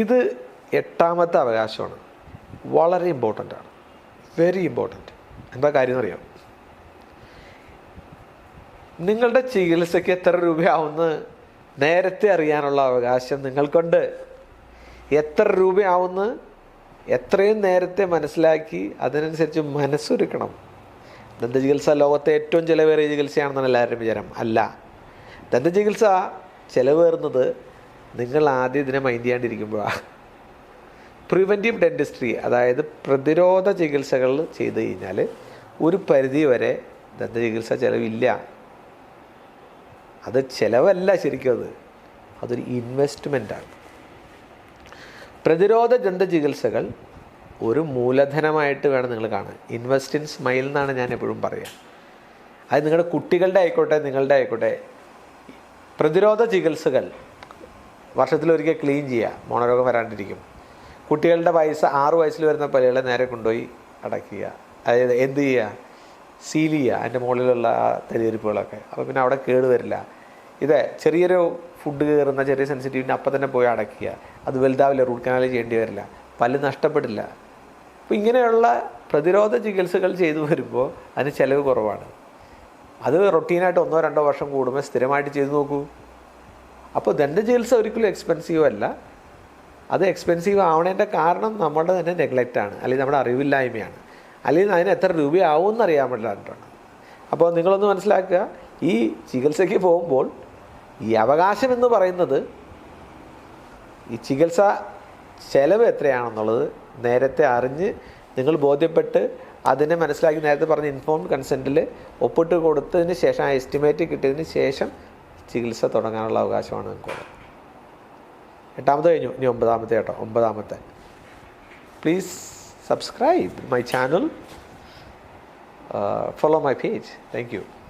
ഇത് എട്ടാമത്തെ അവകാശമാണ്. വളരെ ഇമ്പോർട്ടൻ്റ് ആണ്, വെരി ഇമ്പോർട്ടൻ്റ്. എന്താ കാര്യം എന്നറിയാം? നിങ്ങളുടെ ചികിത്സയ്ക്ക് എത്ര രൂപയാവുമെന്ന് നേരത്തെ അറിയാനുള്ള അവകാശം നിങ്ങൾക്കുണ്ട്. എത്ര രൂപയാവുമെന്ന് എത്രയും നേരത്തെ മനസ്സിലാക്കി അതിനനുസരിച്ച് മനസ്സൊരുക്കണം. ദന്തചികിത്സ ലോകത്തെ ഏറ്റവും ചിലവേറിയ ചികിത്സയാണെന്നാണ് എല്ലാവരുടെയും വിചാരം. അല്ല, ദന്തചികിത്സ ചിലവേറുന്നത് നിങ്ങൾ ആദ്യം ഇതിനെ മൈൻഡ് ചെയ്യാണ്ടിരിക്കുമ്പോഴാണ്. പ്രിവെൻറ്റീവ് ഡെൻറ്റിസ്ട്രി, അതായത് പ്രതിരോധ ചികിത്സകൾ ചെയ്ത് കഴിഞ്ഞാൽ ഒരു പരിധി വരെ ദന്തചികിത്സ ചിലവില്ല. അത് ചിലവല്ല, ശരിക്കും അതൊരു ഇൻവെസ്റ്റ്മെൻറ്റാണ്. പ്രതിരോധ ദന്തചികിത്സകൾ ഒരു മൂലധനമായിട്ട് വേണം നിങ്ങൾ കാണാൻ. ഇൻവെസ്റ്റ് ഇൻ സ്മൈൽ എന്നാണ് ഞാൻ എപ്പോഴും പറയുക. അത് നിങ്ങളുടെ കുട്ടികളുടെ ആയിക്കോട്ടെ, നിങ്ങളുടെ ആയിക്കോട്ടെ. പ്രതിരോധ ചികിത്സകൾ വർഷത്തിലൊരിക്കൽ ക്ലീൻ ചെയ്യുക, മോണരോഗം വരാണ്ടിരിക്കും. കുട്ടികളുടെ വയസ്സ് 6 വയസ്സിൽ വരുന്ന പല്ലുകളെ നേരെ കൊണ്ടുപോയി അടയ്ക്കുക. അതായത് എന്ത് ചെയ്യുക? സീൽ ചെയ്യുക അതിൻ്റെ മുകളിലുള്ള ആ തരിയിരിപ്പുകളൊക്കെ. അപ്പോൾ പിന്നെ അവിടെ കേട് വരില്ല. ഇത് ചെറിയൊരു ഫുഡ് കയറുന്ന ചെറിയ സെൻസിറ്റീവിൻ്റെ അപ്പം തന്നെ പോയി അടയ്ക്കുക. അത് വലുതാവില്ല, റൂട്ട് കനാൽ ചെയ്യേണ്ടി വരില്ല, പല്ല് നഷ്ടപ്പെടില്ല. അപ്പോൾ ഇങ്ങനെയുള്ള പ്രതിരോധ ചികിത്സകൾ ചെയ്തു വരുമ്പോൾ അതിന് ചിലവ് കുറവാണ്. അത് റൊട്ടീനായിട്ട് 1-2 വർഷം കൂടുമ്പോൾ സ്ഥിരമായിട്ട് ചെയ്തു നോക്കൂ. അപ്പോൾ ദന്തചികിത്സ ഒരിക്കലും എക്സ്പെൻസീവ് അല്ല. അത് എക്സ്പെൻസീവ് ആവണതിൻ്റെ കാരണം നമ്മുടെ തന്നെ നെഗ്ലക്റ്റാണ്, അല്ലെങ്കിൽ നമ്മുടെ അറിവില്ലായ്മയാണ്, അല്ലെങ്കിൽ അതിന് എത്ര രൂപയാവും എന്നറിയാൻ പറ്റാത്തതാണ്. അപ്പോൾ നിങ്ങളൊന്ന് മനസ്സിലാക്കുക, ഈ ചികിത്സയ്ക്ക് പോകുമ്പോൾ ഈ അവകാശം എന്ന് പറയുന്നത് ഈ ചികിത്സ ചിലവ് എത്രയാണെന്നുള്ളത് നേരത്തെ അറിഞ്ഞ് നിങ്ങൾ ബോധ്യപ്പെട്ട് അതിനെ മനസ്സിലാക്കി നേരത്തെ പറഞ്ഞ ഇൻഫോംഡ് കൺസെൻറ്റിൽ ഒപ്പിട്ട് കൊടുത്തതിന് ശേഷം, ആ എസ്റ്റിമേറ്റ് കിട്ടിയതിന് ശേഷം ചികിത്സ തുടങ്ങാനുള്ള അവകാശമാണ് നിങ്ങൾക്കുള്ളത്. 8ാമത്തെ കഴിഞ്ഞു, ഇനി 9ാമത്തെ കേട്ടോ. 9ാമത്തെ, please subscribe my channel, follow my page. Thank you.